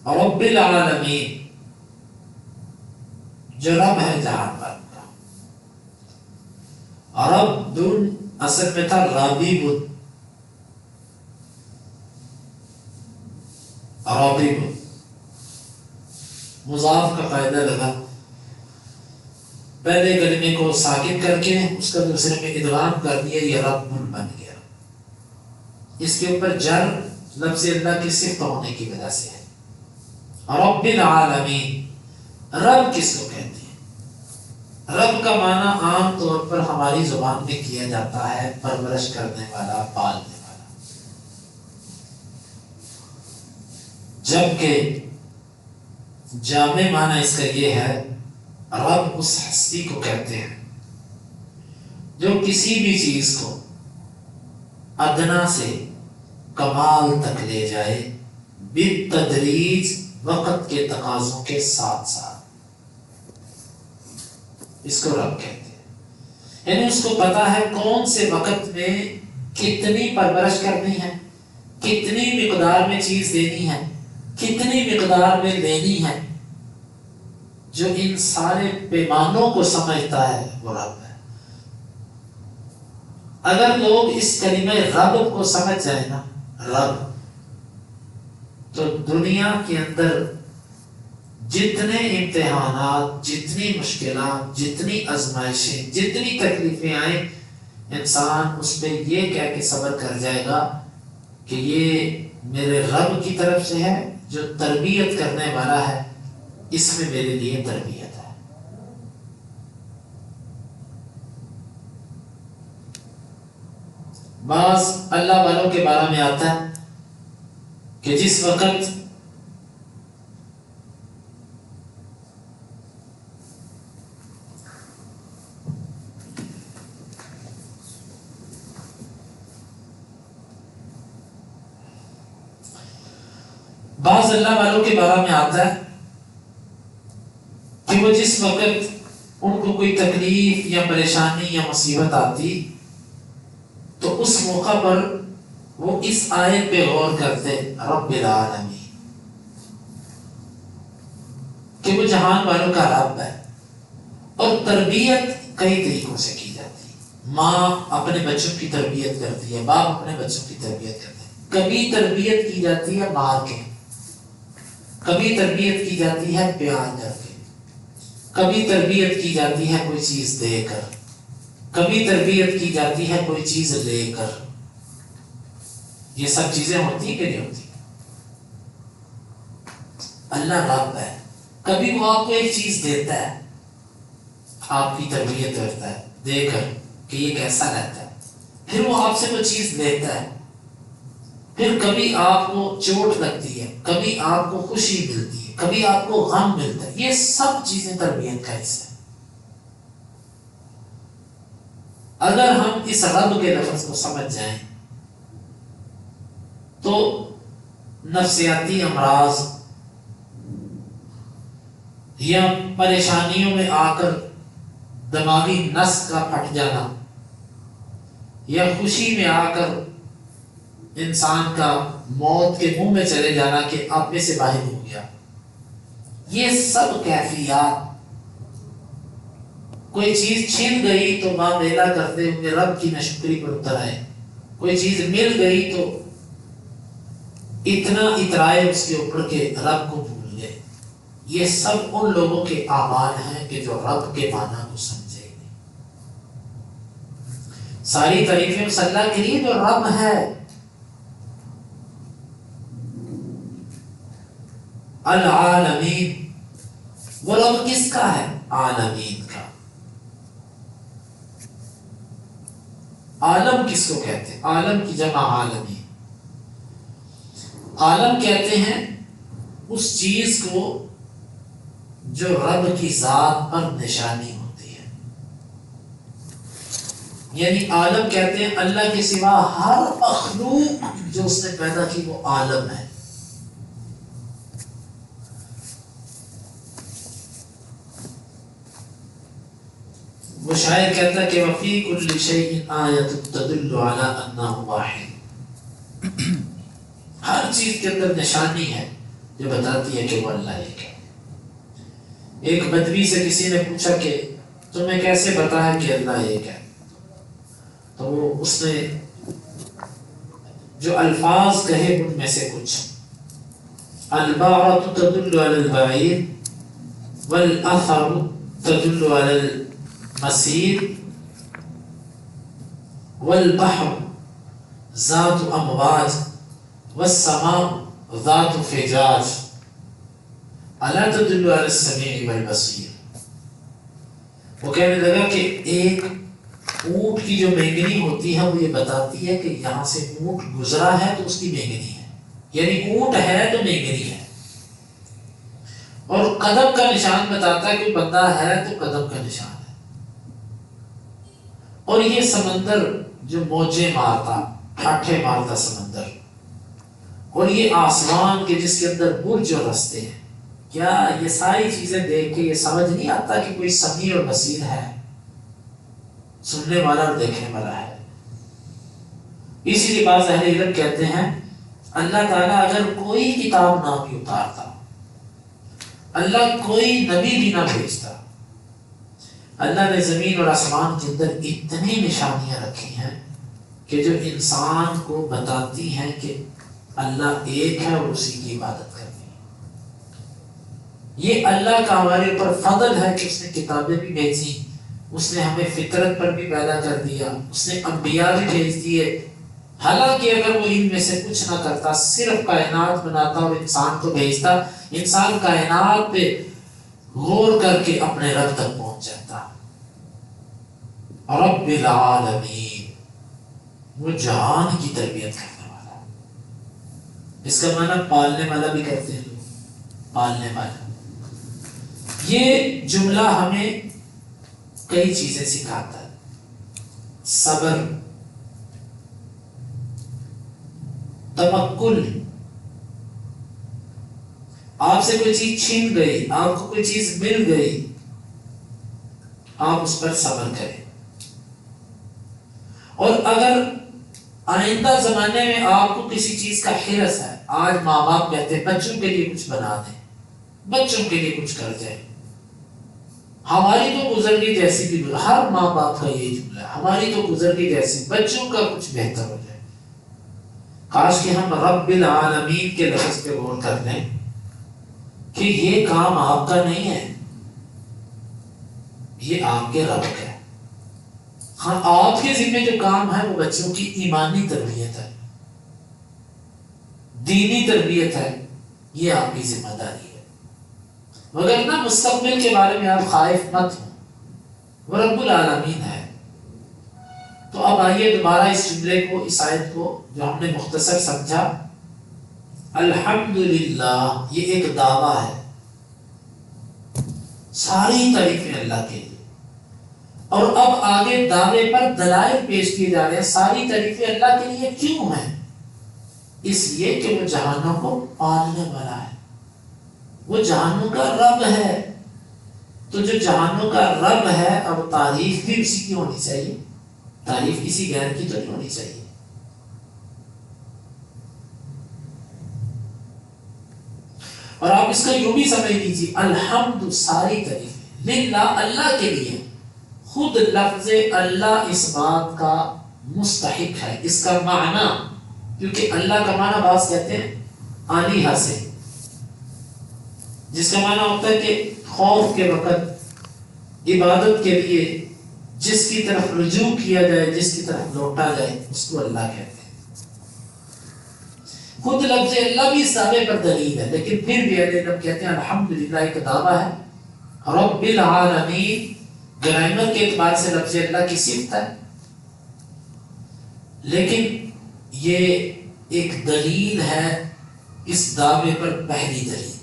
رب العالمین جو رب ہے جہان پر کا. رب اصل میں تھا رابیب. رابیب مضاف کا قاعدہ لگا، پہلے کلمے کو ساکن کر کے اس کا دوسرے میں ادغام کر دیا، یہ رب بن گیا. اس کے اوپر جر لفظ اللہ کی صفت ہونے کی وجہ سے ہے. رب العالمین، رب کس کو کہتے ہیں؟ رب کا معنی عام طور پر ہماری زبان میں کیا جاتا ہے پرورش کرنے والا، پالنے والا، جبکہ جامع معنی اس کا یہ ہے رب اس ہستی کو کہتے ہیں جو کسی بھی چیز کو ادنا سے کمال تک لے جائے بالتدریج، وقت کے تقاضوں کے ساتھ ساتھ. اس کو رب کہتے ہیں. یعنی اس کو پتا ہے کون سے وقت میں کتنی پرورش کرنی ہے، کتنی مقدار میں چیز دینی ہے، کتنی مقدار میں لینی ہے. جو ان سارے پیمانوں کو سمجھتا ہے وہ رب ہے. اگر لوگ اس کلمہ رب کو سمجھ جائیں نا، رب، تو دنیا کے اندر جتنے امتحانات، جتنی مشکلات، جتنی آزمائشیں، جتنی تکلیفیں آئیں، انسان اس پہ یہ کہہ کے صبر کر جائے گا کہ یہ میرے رب کی طرف سے ہے جو تربیت کرنے والا ہے، اس میں میرے لیے تربیت ہے. بعض اللہ والوں کے بارے میں آتا ہے کہ جس وقت بعض اللہ والوں کے بارے میں آتا ہے کہ وہ جس وقت ان کو کوئی تکلیف یا پریشانی یا مصیبت آتی تو اس موقع پر وہ اس آیت پہ غور کرتے، رب العالمین، کہ وہ جہان والوں کا رب ہے. اور تربیت کئی طریقوں سے کی جاتی ہے. ماں اپنے بچوں کی تربیت کرتی ہے، باپ اپنے بچوں کی تربیت کرتے ہیں. کبھی تربیت کی جاتی ہے مار کے، کبھی تربیت کی جاتی ہے پیار کر کے، کبھی تربیت کی جاتی ہے کوئی چیز دے کر، کبھی تربیت کی جاتی ہے کوئی چیز لے کر. یہ سب چیزیں ہوتی کہ نہیں ہوتی؟ اللہ رب ہے. کبھی وہ آپ کو ایک چیز دیتا ہے، آپ کی تربیت کرتا ہے دے کر کہ یہ کیسا رہتا ہے، پھر وہ آپ سے وہ چیز لیتا ہے. پھر کبھی آپ کو چوٹ لگتی ہے، کبھی آپ کو خوشی ملتی ہے، کبھی آپ کو غم ملتا ہے. یہ سب چیزیں تربیت کا حصہ ہے. اگر ہم اس رب کے لفظ کو سمجھ جائیں تو نفسیاتی امراض یا پریشانیوں میں آ کر دماغی نس کا پھٹ جانا یا خوشی میں آ کر انسان کا موت کے منہ میں چلے جانا کہ آپ میں سے باہر ہو گیا، یہ سب کیفیات. کوئی چیز چھن گئی تو ماں میلا کرتے ہوئے رب کی ناشکری پر اتر آئے، کوئی چیز مل گئی تو اتنا اترائے اس کے اوپر کہ رب کو بھول گئے. یہ سب ان لوگوں کے اعمال ہیں کہ جو رب کے معنی کو سمجھے نہیں. ساری تعریفیں اس اللہ کے لیے جو رب ہے. العالمین، وہ رب کس کا ہے؟ عالمین کا. عالم کس کو کہتے ہیں؟ عالم کی جمع عالمی. عالم کہتے ہیں اس چیز کو جو رب کی ذات پر نشانی ہوتی ہے. یعنی عالم کہتے ہیں اللہ کے سوا ہر مخلوق جو اس نے پیدا کی وہ عالم ہے. وہ شاعر کہتا ہے کہ وفی کل شیء آیۃ تدل علی انہ واحد. ہر چیز کے اندر نشانی ہے جو بتاتی ہے کہ وہ اللہ ایک ہے۔ ایک بدوی سے کسی نے پوچھا کہ تمہیں کیسے پتا ہے کہ اللہ ایک ہے؟ تو وہ اس نے جو الفاظ کہے ان میں سے کچھ، البعرۃ تدل علی البعیر والاثر تدل علی المسیر والبحر ذات امواج والسماء ذات فجاج الا تدل علی السمیع والبصیر۔ وہ کہنے لگا کہ ایک اونٹ کی جو مینگنی ہوتی ہے وہ یہ بتاتی ہے کہ یہاں سے اونٹ گزرا ہے تو اس کی مینگنی ہے، یعنی اونٹ ہے تو مینگنی ہے، اور قدم کا نشان بتاتا ہے کہ بندہ ہے تو قدم کا نشان ہے، اور یہ سمندر جو موجیں مارتا، ٹھاٹھے مارتا سمندر، اور یہ آسمان کے جس کے اندر برج اور رستے ہیں، کیا یہ ساری چیزیں دیکھ کے یہ سمجھ نہیں آتا کہ کوئی سمیع اور بصیر ہے، سننے والا اور دیکھنے والا ہے؟ اسی لیے بعض اہل علم کہتے ہیں اللہ تعالیٰ اگر کوئی کتاب نہ بھی اتارتا، اللہ کوئی نبی بھی نہ بھیجتا، اللہ نے زمین اور آسمان کے اندر اتنی نشانیاں رکھی ہیں کہ جو انسان کو بتاتی ہیں کہ اللہ ایک ہے اور اسی کی عبادت کرنی ہے۔ یہ اللہ کا ہمارے اوپر فضل ہے کہ اس نے کتابیں بھی بھیجی، اس نے ہمیں فطرت پر بھی پیدا کر دیا، اس نے انبیاء بھی بھیج دیے، حالانکہ اگر وہ ان میں سے کچھ نہ کرتا، صرف کائنات بناتا اور انسان کو بھیجتا، انسان کائنات پہ غور کر کے اپنے رب تک پہنچ جاتا۔ رب العالمین، وہ جہان کی تربیت کرنے والا، اس کا معنی پالنے والا بھی کرتے ہیں لوگ، پالنے والا۔ یہ جملہ ہمیں کئی چیزیں سکھاتا ہے، صبر، توکل، آپ سے کوئی چیز چھین گئی، آپ کو کوئی چیز مل گئی، آپ اس پر صبر کریں، اور اگر آئندہ زمانے میں آپ کو کسی چیز کا حرص ہے، آج ماں باپ کہتے ہیں بچوں کے لیے کچھ بنا دیں، بچوں کے لیے کچھ کر جائیں، ہماری تو گزر گئی جیسی بھی، ہر ماں باپ کا یہی جملہ ہے، ہماری تو گزر گئی جیسی، بچوں کا کچھ بہتر ہو جائے۔ کاش کہ ہم رب العالمین کے لفظ پہ غور کر لیں کہ یہ کام آپ کا نہیں ہے، یہ آپ کے رب کا ہے۔ ہاں، آپ کے ذمہ جو کام ہے وہ بچوں کی ایمانی تربیت ہے، دینی تربیت ہے، یہ آپ کی ذمہ داری ہے، مگر نہ مستقبل کے بارے میں آپ خائف مت ہوں، وہ رب العالمین ہے۔ تو اب آئیے دوبارہ اس جملے کو، اس آیت کو جو ہم نے مختصر سمجھا، الحمدللہ، یہ ایک دعویٰ ہے، ساری تعریفیں اللہ کے لیے، اور اب آگے دعوے پر دلائل پیش کیے جا رہے ہیں، ساری تعریفیں اللہ کے لیے کیوں ہیں؟ اس لیے کہ وہ جہانوں کو پالنے والا ہے، وہ جہانوں کا رب ہے، تو جو جہانوں کا رب ہے اب تعریف بھی اسی کی ہونی چاہیے، تعریف کسی غیر کی تو نہیں ہونی چاہیے۔ اور آپ اس کا یوں بھی سمجھ لیجیے، الحمد، ساری تعریفیں للہ، اللہ کے لیے، خود لفظ اللہ اس بات کا مستحق ہے، اس کا معنی، کیونکہ اللہ کا معنی بعض کہتے ہیں آلیہ سے، جس کا معنی ہوتا ہے کہ خوف کے وقت عبادت کے لیے جس کی طرف رجوع کیا جائے، جس کی طرف لوٹا جائے، اس کو اللہ کہتے ہیں۔ خود لفظ اللہ بھی اس دعوے پر دلیل ہے، لیکن پھر بھی اہل علم کہتے ہیں الحمدللہ ایک دعویٰ ہے، رب العالمین گرامر کے اعتبار سے لفظ اللہ کی صفت ہے، لیکن یہ ایک دلیل ہے اس دعوے پر، پہلی دلیل